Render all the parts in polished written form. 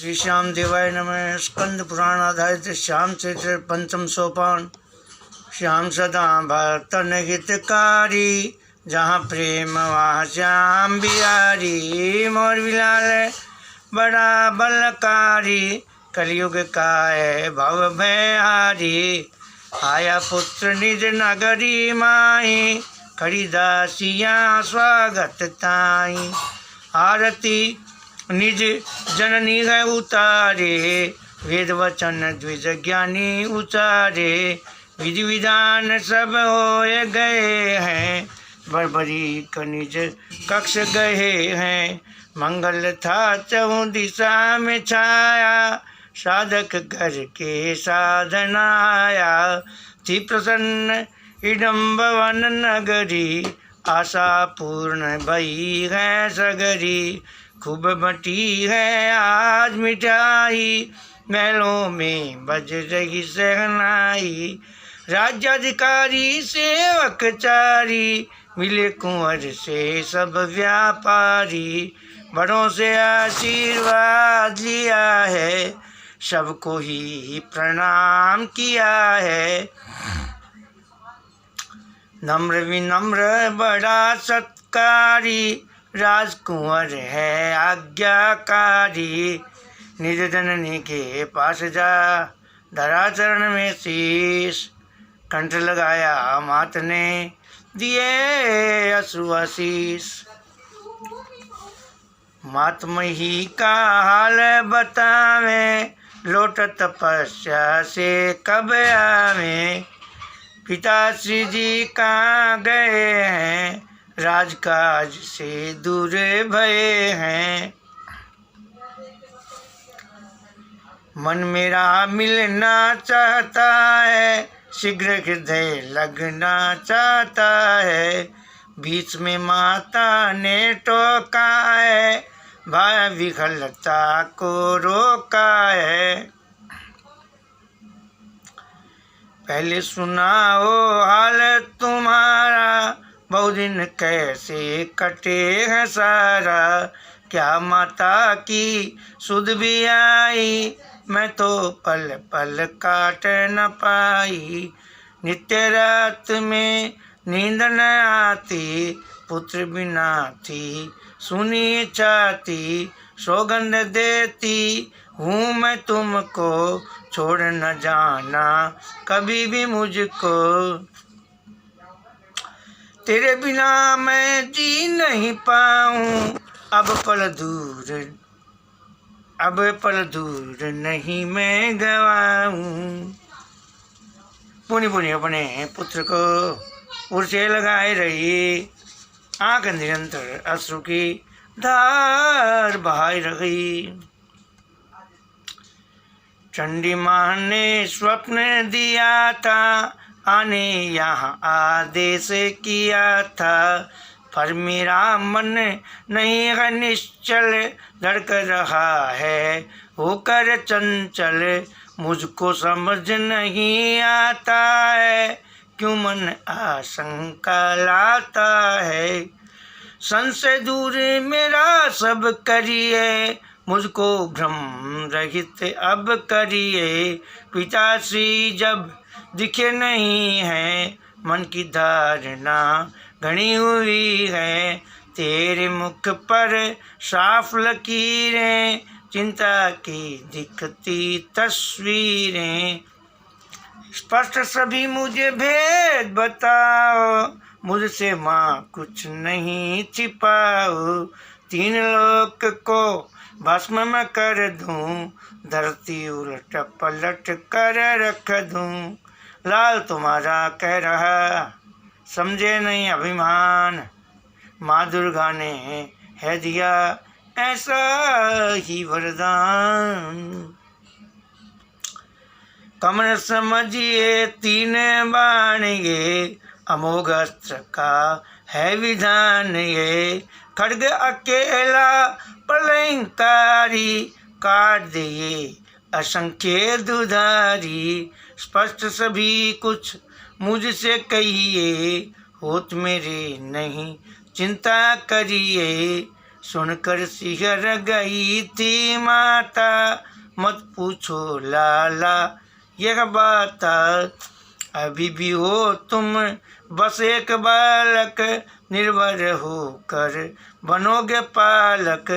श्री श्याम देवाय नमः। स्कंद पुराण आधारित श्याम चरित्र पंचम सोपान। श्याम सदा भक्तन हितकारी, जहाँ प्रेम वहाँ श्याम बिहारी। मोर बिलाल बड़ा बलकारी, कलयुग का है भव भयहारी। आया पुत्र निज नगरी माही, खड़ी दासियाँ स्वागत ताई। आरती निज जननी है उतारे, वेद वचन द्विज ज्ञानी उचारे। विधि विधान सब होए गए हैं, बरबरी का निज कक्ष गए हैं। मंगल था चहुँ दिशा में छाया, साधक घर के साधन आया। थी प्रसन्न इडम्बवन नगरी, आशा पूर्ण भई है सगरी। खूब बटी है आज मिठाई, महलों में बज रही सहनाई। राज्याधिकारी सेवक चारी, मिले कुंवर से सब व्यापारी। बड़ों से आशीर्वाद लिया है, सबको ही प्रणाम किया है। नम्र विनम्र बड़ा सत्कारी, राजकुंवर है आज्ञाकारी। निज जननी के पास जा, धरा चरण में शीश। कंठ लगाया मात ने, दिए अश्रु आशीष। मातमही का हाल बतावे, लौट तपस्या से कब आवे। पिताश्री जी कहाँ गए हैं, राजकाज से दूर भये हैं। मन मेरा मिलना चाहता है, शीघ्र हृदय लगना चाहता है। बीच में माता ने टोका है, भाई विकलता को रोका है। पहले सुनाओ हाल तुम्हारा, बहु दिन कैसे कटे हैं सारा। क्या माता की सुध भी आई, मैं तो पल पल काट न पाई। नित्य रात में नींद न आती, पुत्र बिना थी सुनी चाहती। सौगंध देती हूँ मैं तुमको, छोड़ न जाना कभी भी मुझको। तेरे बिना मैं जी नहीं पाऊँ, अब पल दूर नहीं मैं गवाऊँ। पुनि पुनि अपने पुत्र को उर से लगाए रही, आँख निरंतर अश्रु की धार बहाई रही। चंडी माँ ने स्वप्न दिया था, आने यहाँ आदेश किया था। पर मेरा मन नहीं है निश्चल, धड़क रहा है होकर चंचल। मुझको समझ नहीं आता है, क्यों मन आशंका लाता है। संशय दूर मेरा सब करिए, मुझको भ्रम रहित अब करिए। पिताश्री जब दिखे नहीं है, मन की धारणा घनी हुई है। तेरे मुख पर साफ लकीरें, चिंता की दिखती तस्वीरें। स्पष्ट सभी मुझे भेद बताओ, मुझसे माँ कुछ नहीं छिपाओ। तीन लोक को भस्म में कर दूं, धरती उलट पलट कर रख दूं। लाल तुम्हारा कह रहा, समझे नहीं अभिमान। माँ दुर्गा ने है दिया ऐसा ही वरदान। कमर समझिए तीन बाण ये, अमोघ अस्त्र का है विधान ये। खड्ग अकेला प्रलयंकारी, काट दिए असंख्य दुधारी। स्पष्ट सभी कुछ मुझसे कहिए, होत मेरे नहीं चिंता करिए। सुनकर सिहर गई थी माता, मत पूछो लाला यह बात। अभी भी हो तुम बस एक बालक, निर्भर होकर बनोगे पालक।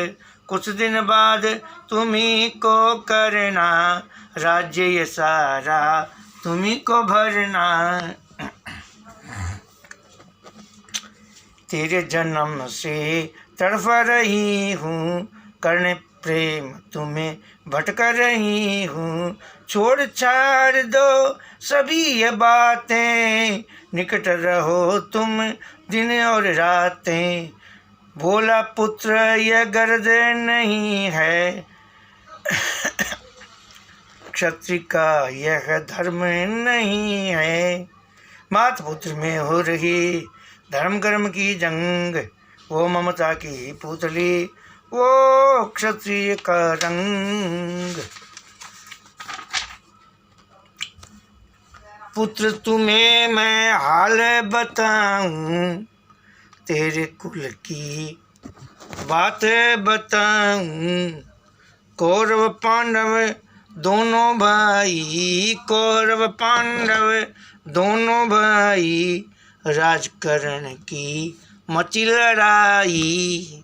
कुछ दिन बाद तुम्ही को करना, राज्य ये सारा तुम्ही को भरना। तेरे जन्म से तड़फ रही हूँ, करने प्रेम तुम्हें भटक रही हूँ। छोड़ छाड़ दो सभी ये बातें, निकट रहो तुम दिन और रातें। बोला पुत्र यह गर्ज नहीं है, क्षत्रिय का यह धर्म नहीं है। मात पुत्र में हो रही धर्म कर्म की जंग, वो ममता की पुतली वो क्षत्रिय का रंग। पुत्र तुम्हें मैं हाल बताऊं, तेरे कुल की बात बताऊं। कौरव पांडव दोनों भाई, कौरव पांडव दोनों भाई, राजकरण की मची लड़ाई।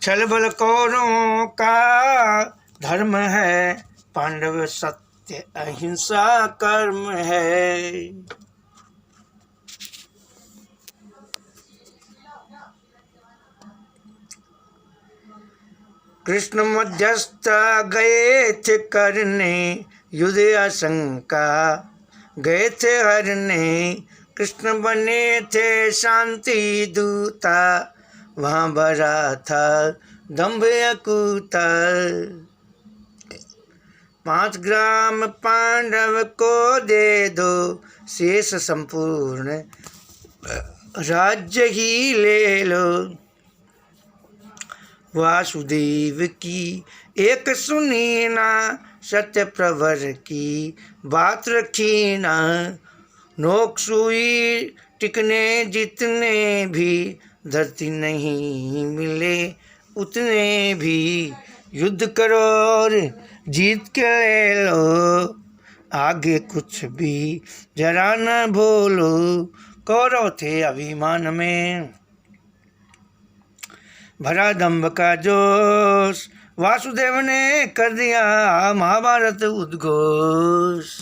छल बल कौरवों का धर्म है, पांडव सत्य अहिंसा कर्म है। कृष्ण मध्यस्थ गए थे करने, युद्ध आशंका गए थे हरने। कृष्ण बने थे शांति दूता, वहाँ भरा था दंभ अकूता। 5 ग्राम पांडव को दे दो, शेष संपूर्ण राज्य ही ले लो। वासुदेव की एक सुनी ना, सत्य प्रवर की बात रखी ना। नोक सुई टिकने जितने भी, धरती नहीं मिले उतने भी। युद्ध करो और जीत के ले लो, आगे कुछ भी जरा न भूलो। कौरव थे अभिमान में भरा दंभ का जोश, वासुदेव ने कर दिया महाभारत उद्घोष।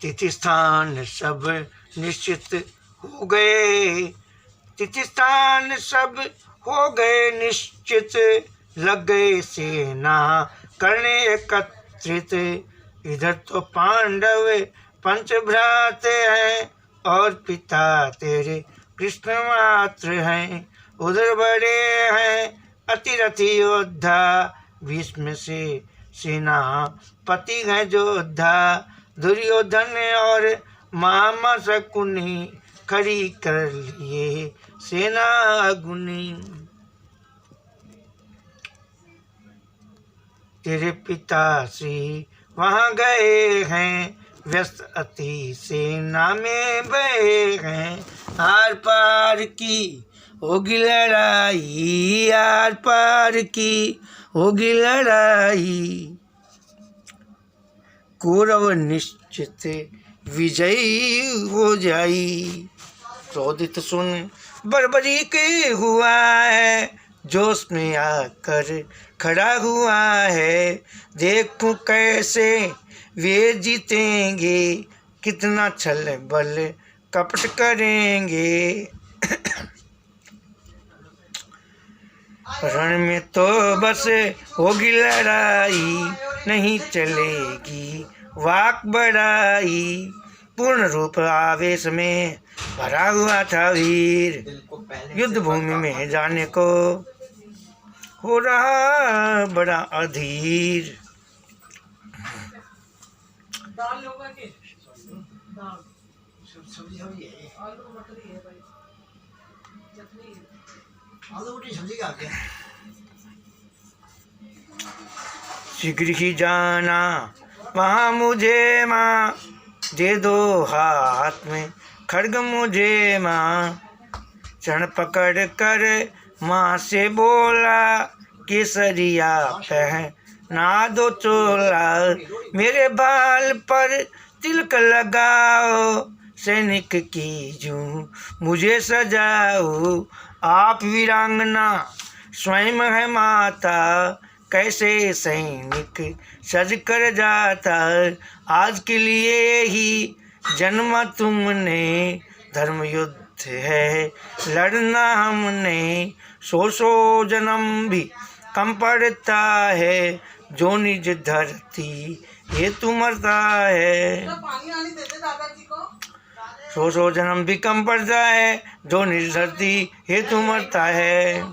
तिथि स्थान सब निश्चित हो गए, तिथि स्थान सब हो गए निश्चित। लग गए सेना करने एकत्रित, इधर तो पांडव पंच भ्राते हैं, और पिता तेरे कृष्ण मात्र हैं। उधर बड़े हैं अतिरथी योद्धा, भीष्म से सेनापति हैं योद्धा। दुर्योधन और मामा शकुनी, खड़ी कर लिए सेना अगुनी। तेरे पिता श्री वहाँ गए हैं, व्यस्त अति सेना में बहे हैं। आर पार की होगी लड़ाई, आर पार की होगी लड़ाई। कौरव निश्चित विजयी हो जाई। क्रोधित सुन बर्बरी के हुआ है, जोश में आकर खड़ा हुआ है। देखूं कैसे वे जीतेंगे, कितना छल बल कपट करेंगे। रण में तो बस होगी लड़ाई, नहीं चलेगी वाक बढ़ाई। पूर्ण रूप आवेश में भरा हुआ था वीर, युद्ध भूमि में जाने को हो रहा बड़ा अधीर। शीघ्र ही जाना वहाँ मुझे माँ दे दो हाथ में खड्ग मुझे माँ। चरण पकड़ कर माँ से बोला, केसरिया पहना दो चोला। मेरे बाल पर तिलक लगाओ, सैनिक की जूं मुझे सजाओ। आप वीरांगना स्वयं है माता, कैसे सैनिक सज कर जाता। आज के लिए ही जन्मा तुमने, धर्म युद्ध है लड़ना हमने। सौ जन्म भी कम पड़ता है, जो निज धरती ये तू मरता है। सौ जन्म भी कम पड़ता है, जो निज धरती ये तू मरता है।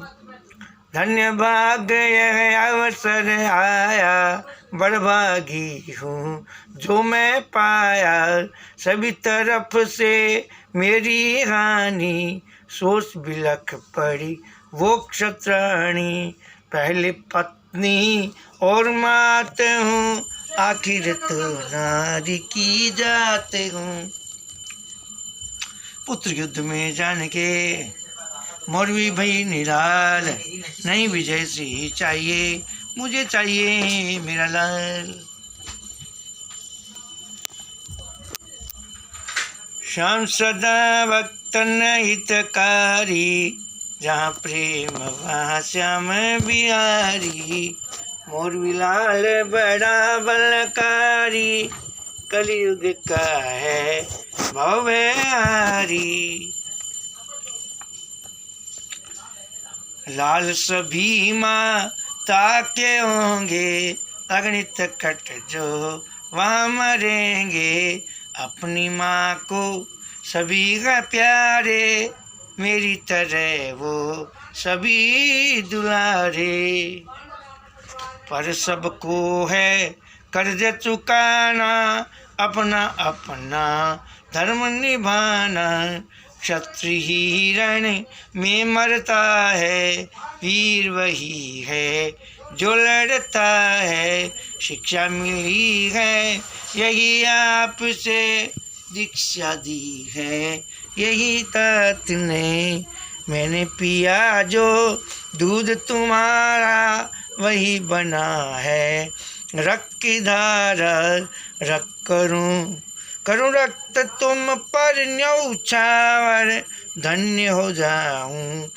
धन्य भाग्य यह अवसर आया, बड़भागी हूँ जो मैं पाया। सभी तरफ से मेरी हानि, सोच बिलख पड़ी वो क्षत्राणी। पहले पत्नी और मात हूँ, आखिर तो नारी की जात हूँ। पुत्र युद्ध में जान के मौरवी भई निराल, नहीं विजय से चाहिए मुझे चाहिए मेरा लाल। श्याम सदा भक्तन हितकारी, जहाँ प्रेम वहाँ श्याम बिहारी। मौरवी लाल बड़ा बलकारी, कलयुग का है भवहारी। लाल सभी माता के होंगे, अगणित कट जो वहाँ मरेंगे। अपनी माँ को सभी का प्यारे, मेरी तरह वो सभी दुलारे। पर सबको है कर्ज चुकाना, अपना अपना धर्म निभाना। क्षत्रिय रण में मरता है, वीर वही है जो लड़ता है। शिक्षा मिली है यही आपसे, दीक्षा दी है यही तात ने। मैंने पिया जो दूध तुम्हारा, वही बना है रक्त की धारा। रक्त करूं रक्त तुम पर न्यौछावर, धन्य हो जाऊं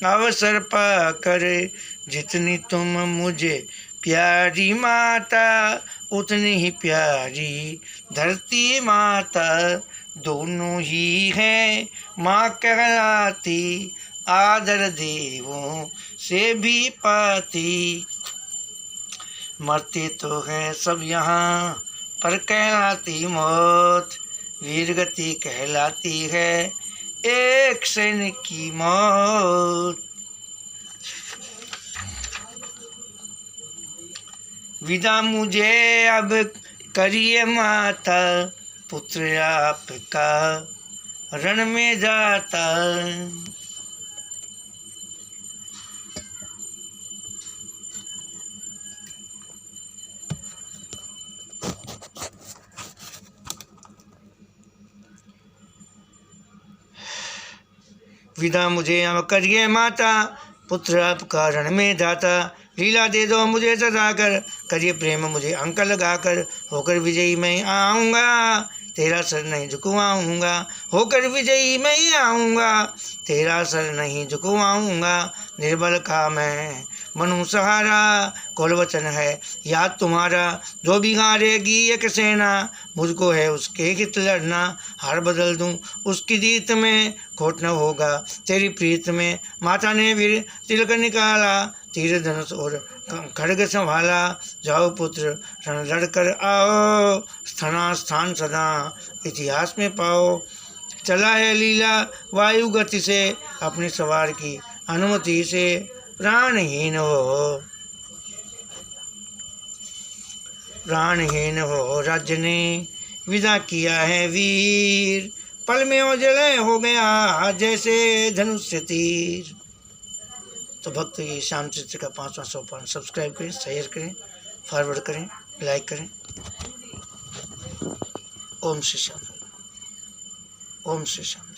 अवसर पाकर। जितनी तुम मुझे प्यारी माता, उतनी ही प्यारी धरती माता। दोनों ही हैं माँ कहलाती, आदर देवों से भी पाती। मरते तो हैं सब यहाँ पर कहलाती मौत, वीरगति कहलाती है एक सैनिक की मौत। विदा मुझे अब करिए माता, पुत्र आपका रण में जाता। विदा मुझे अब करिए माता, पुत्र आपका रण में जाता। लीला दे दो मुझे सजा कर, करिए प्रेम मुझे अंक लगाकर। होकर विजयी मैं आऊँगा, तेरा सर नहीं झुकवाऊँगा। होकर विजयी मैं आऊँगा, तेरा सर नहीं झुकवाऊँगा। निर्बल का मैं बनूं सहारा, कुल वचन है याद तुम्हारा। जो बिगाड़ेगी एक सेना, मुझको है उसके हित लड़ना। हार बदल दूं उसकी जीत में, खोट न होगा तेरी प्रीत में। माता ने वीर तिलक निकाला, तीर धनुष और खड्ग संभाला। जाओ पुत्र रण लड़कर आओ, स्थान सदा इतिहास में पाओ। चला है लीला वायु गति से, अपने सवार की अनुमति से प्राणहीन हो राज्य ने विदा किया है वीर। पल में ओझल हो गया जैसे धनुष से तीर। तो भक्त ये श्याम चरित्र का 5वां सोपान सब्सक्राइब करें, शेयर करें, फॉरवर्ड करें, लाइक करें। ओम श्री श्याम, ओम श्री श्याम।